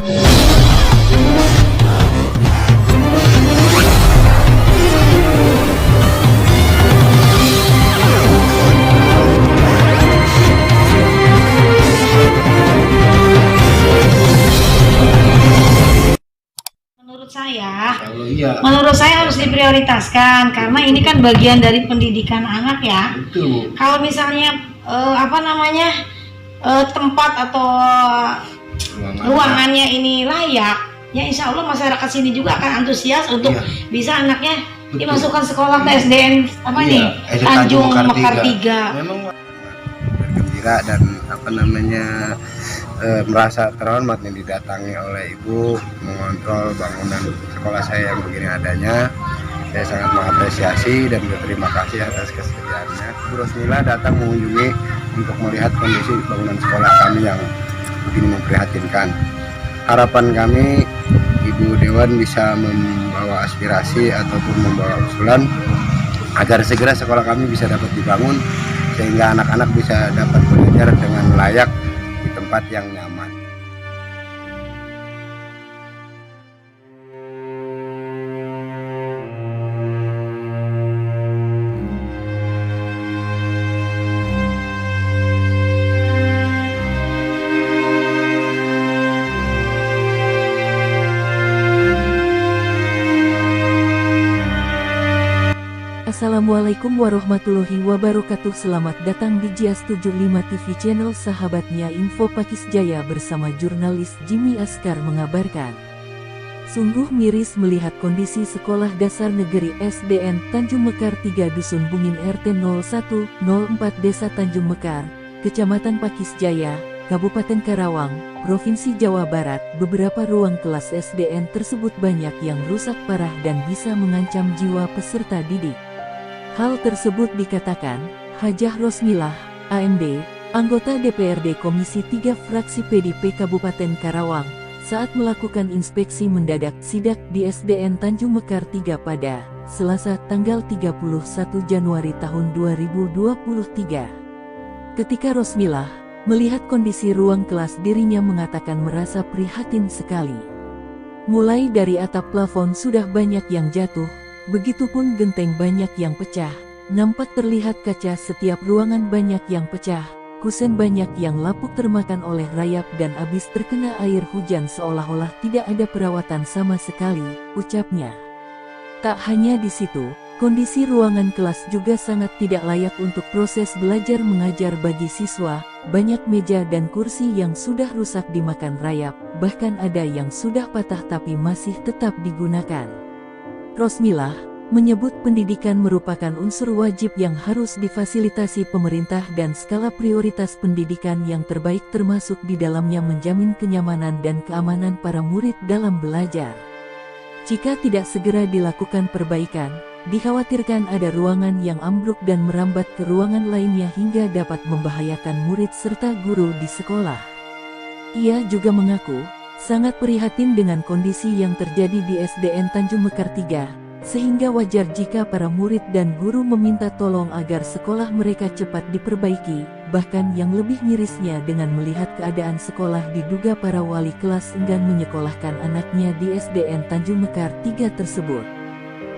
Menurut saya harus diprioritaskan karena ini kan bagian dari pendidikan anak ya. Betul. Kalau misalnya tempat atau ruangannya ini layak, ya insya Allah masyarakat sini juga akan antusias untuk bisa anaknya dimasukkan sekolah ke SDN Tanjung Mekar 3. Memang bergembira dan merasa terhormat nih didatangi oleh ibu mengontrol bangunan sekolah saya yang begini adanya. Saya sangat mengapresiasi dan berterima kasih atas kesediaannya. Bu Rosmila datang mengunjungi untuk melihat kondisi bangunan sekolah kami yang begini memprihatinkan. Harapan kami Ibu Dewan bisa membawa aspirasi ataupun membawa usulan agar segera sekolah kami bisa dapat dibangun sehingga anak-anak bisa dapat belajar dengan layak di tempat yang nyaman. Assalamualaikum warahmatullahi wabarakatuh. Selamat datang di Jias 75 TV channel sahabatnya Info Pakis Jaya bersama jurnalis Jimmy Askar mengabarkan. Sungguh miris melihat kondisi sekolah dasar negeri SDN Tanjung Mekar 3 Dusun Bungin RT 0104 Desa Tanjung Mekar, Kecamatan Pakis Jaya, Kabupaten Karawang, Provinsi Jawa Barat. Beberapa ruang kelas SDN tersebut banyak yang rusak parah dan bisa mengancam jiwa peserta didik. Hal tersebut dikatakan Hajah Rosmilah, AMD, anggota DPRD Komisi 3 Fraksi PDP Kabupaten Karawang, saat melakukan inspeksi mendadak sidak di SDN Tanjung Mekar 3 pada Selasa tanggal 31 Januari tahun 2023. Ketika Rosmilah melihat kondisi ruang kelas, dirinya mengatakan merasa prihatin sekali. Mulai dari atap plafon sudah banyak yang jatuh, begitupun genteng banyak yang pecah, nampak terlihat kaca setiap ruangan banyak yang pecah, kusen banyak yang lapuk termakan oleh rayap dan habis terkena air hujan seolah-olah tidak ada perawatan sama sekali, ucapnya. Tak hanya di situ, kondisi ruangan kelas juga sangat tidak layak untuk proses belajar mengajar bagi siswa, banyak meja dan kursi yang sudah rusak dimakan rayap, bahkan ada yang sudah patah tapi masih tetap digunakan. Rosmilah menyebut pendidikan merupakan unsur wajib yang harus difasilitasi pemerintah dan skala prioritas pendidikan yang terbaik termasuk di dalamnya menjamin kenyamanan dan keamanan para murid dalam belajar. Jika tidak segera dilakukan perbaikan, dikhawatirkan ada ruangan yang ambruk dan merambat ke ruangan lainnya hingga dapat membahayakan murid serta guru di sekolah. Ia juga mengaku sangat prihatin dengan kondisi yang terjadi di SDN Tanjung Mekar 3, sehingga wajar jika para murid dan guru meminta tolong agar sekolah mereka cepat diperbaiki. Bahkan yang lebih mirisnya dengan melihat keadaan sekolah diduga para wali kelas enggan menyekolahkan anaknya di SDN Tanjung Mekar 3 tersebut.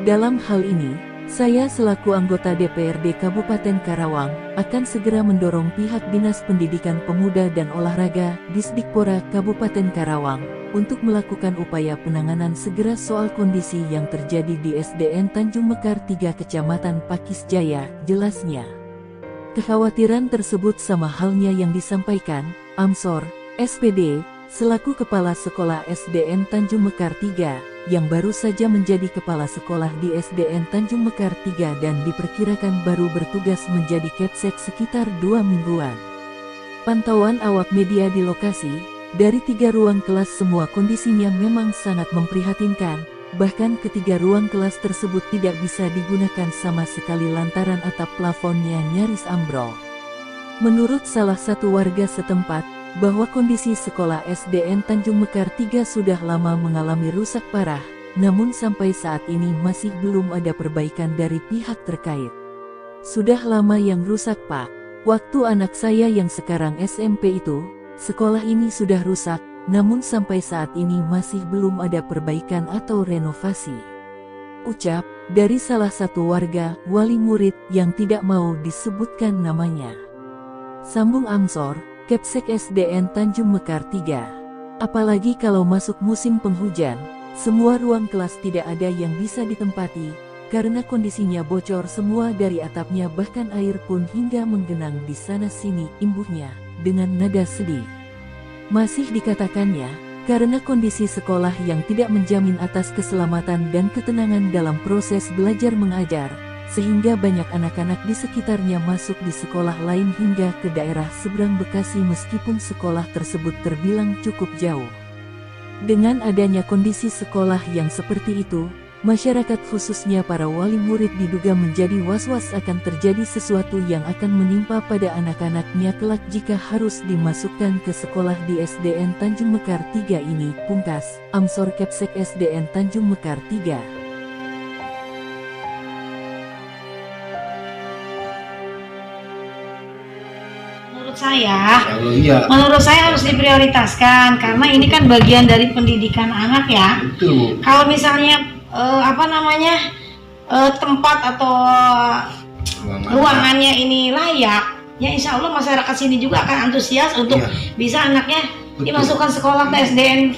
Dalam hal ini, saya selaku anggota DPRD Kabupaten Karawang akan segera mendorong pihak Dinas Pendidikan Pemuda dan Olahraga Disdikpora Kabupaten Karawang untuk melakukan upaya penanganan segera soal kondisi yang terjadi di SDN Tanjung Mekar 3 Kecamatan Pakis Jaya, jelasnya. Kekhawatiran tersebut sama halnya yang disampaikan Amsor, SPD, selaku Kepala Sekolah SDN Tanjung Mekar 3, yang baru saja menjadi kepala sekolah di SDN Tanjung Mekar 3 dan diperkirakan baru bertugas menjadi Kepsek sekitar 2 mingguan. Pantauan awak media di lokasi, dari 3 ruang kelas semua kondisinya memang sangat memprihatinkan, bahkan ketiga ruang kelas tersebut tidak bisa digunakan sama sekali lantaran atap plafonnya nyaris ambrol. Menurut salah satu warga setempat, bahwa kondisi sekolah SDN Tanjung Mekar 3 sudah lama mengalami rusak parah, namun sampai saat ini masih belum ada perbaikan dari pihak terkait. Sudah lama yang rusak, Pak. Waktu anak saya yang sekarang SMP itu, sekolah ini sudah rusak, namun sampai saat ini masih belum ada perbaikan atau renovasi. Ucap dari salah satu warga wali murid yang tidak mau disebutkan namanya. Sambung Amsor, Kepsek SDN Tanjung Mekar 3. Apalagi kalau masuk musim penghujan, semua ruang kelas tidak ada yang bisa ditempati, karena kondisinya bocor semua dari atapnya, bahkan air pun hingga menggenang di sana-sini, imbuhnya dengan nada sedih. Masih dikatakannya, karena kondisi sekolah yang tidak menjamin atas keselamatan dan ketenangan dalam proses belajar mengajar, sehingga banyak anak-anak di sekitarnya masuk di sekolah lain hingga ke daerah seberang Bekasi meskipun sekolah tersebut terbilang cukup jauh. Dengan adanya kondisi sekolah yang seperti itu, masyarakat khususnya para wali murid diduga menjadi was-was akan terjadi sesuatu yang akan menimpa pada anak-anaknya kelak jika harus dimasukkan ke sekolah di SDN Tanjung Mekar 3 ini, pungkas Amsor Kepsek SDN Tanjung Mekar 3. Menurut saya harus diprioritaskan karena ini kan bagian dari pendidikan anak ya. Betul. Kalau misalnya tempat atau ruangannya ini layak, ya insya Allah masyarakat sini juga akan antusias untuk bisa anaknya dimasukkan sekolah ke SDN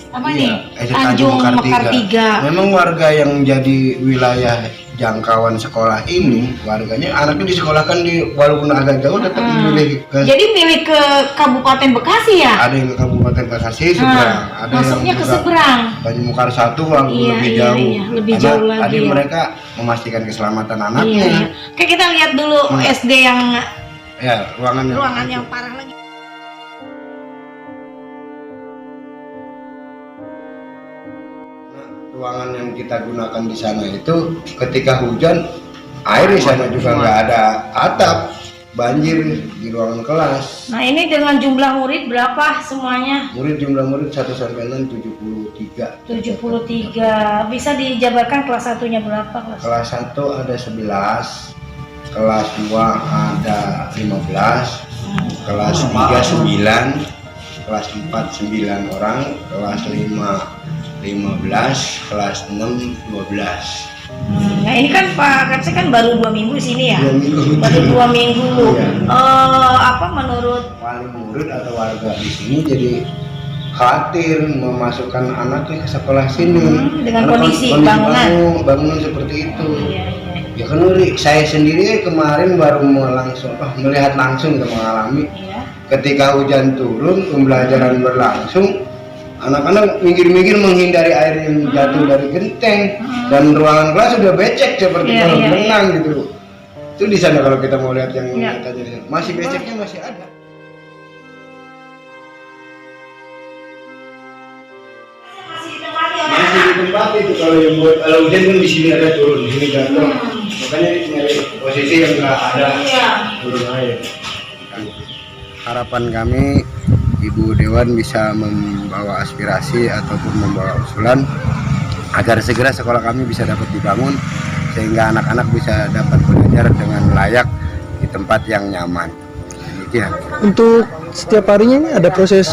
Tanjung Mekar 3. Memang warga yang jadi wilayah jangkauan sekolah ini, warganya anaknya disekolahkan di walaupun agak jauh tetap memilih ke. Jadi milih ke Kabupaten Bekasi ya? Ada yang ke Kabupaten Bekasi seberang, ada masuknya yang ke seberang. Tanjung Mekar 1 walaupun lebih jauh. Lebih jauh lagi. Tadi mereka memastikan keselamatan anaknya. Iya. Oke, kita lihat dulu SD yang ruangan yang parah lagi. Ruangan yang kita gunakan di sana itu ketika hujan air di sana juga nggak ada atap, banjir di ruangan kelas. Nah ini dengan jumlah murid berapa semuanya? Jumlah murid 1 sampai 6 73. 73. Bisa dijabarkan kelas 1-nya berapa? Kelas 1 ada 11, kelas 2 ada 15, kelas 3 9, kelas 4 9 orang, kelas 5 15, kelas 6 12. Nah ini kan Pak Kapse kan baru 2 minggu di sini ya? 2 minggu. Baru 2 minggu. Iya. Menurut wali murid atau warga di sini jadi khawatir memasukkan anaknya ke sekolah sini dengan kondisi bangunan seperti itu. Iya. Ya kan saya sendiri kemarin baru melihat langsung dan mengalami ketika hujan turun pembelajaran berlangsung, anak-anak minggir-minggir menghindari air yang jatuh dari genteng dan ruangan kelas sudah becek seperti kolam renang gitu. Itu di sana kalau kita mau lihat yang tadi masih beceknya masih ada. Masih di tempat itu kalau hujan kan di sini ada turun, di sini jatuh. Makanya nyari posisi yang nggak ada turun air. Harapan kami Ibu Dewan bisa membawa aspirasi ataupun membawa usulan agar segera sekolah kami bisa dapat dibangun sehingga anak-anak bisa dapat belajar dengan layak di tempat yang nyaman. Demikian. Untuk setiap harinya ini ada proses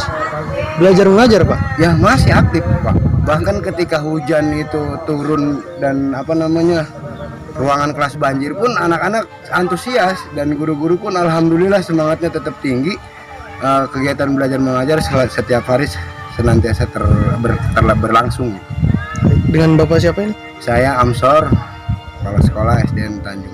belajar mengajar, Pak? Ya masih aktif, Pak. Bahkan ketika hujan itu turun dan ruangan kelas banjir pun anak-anak antusias dan guru-guru pun alhamdulillah semangatnya tetap tinggi. Kegiatan belajar mengajar setiap hari senantiasa berlangsung. Dengan Bapak siapa ini? Saya Amsor, kepala sekolah SDN Tanjung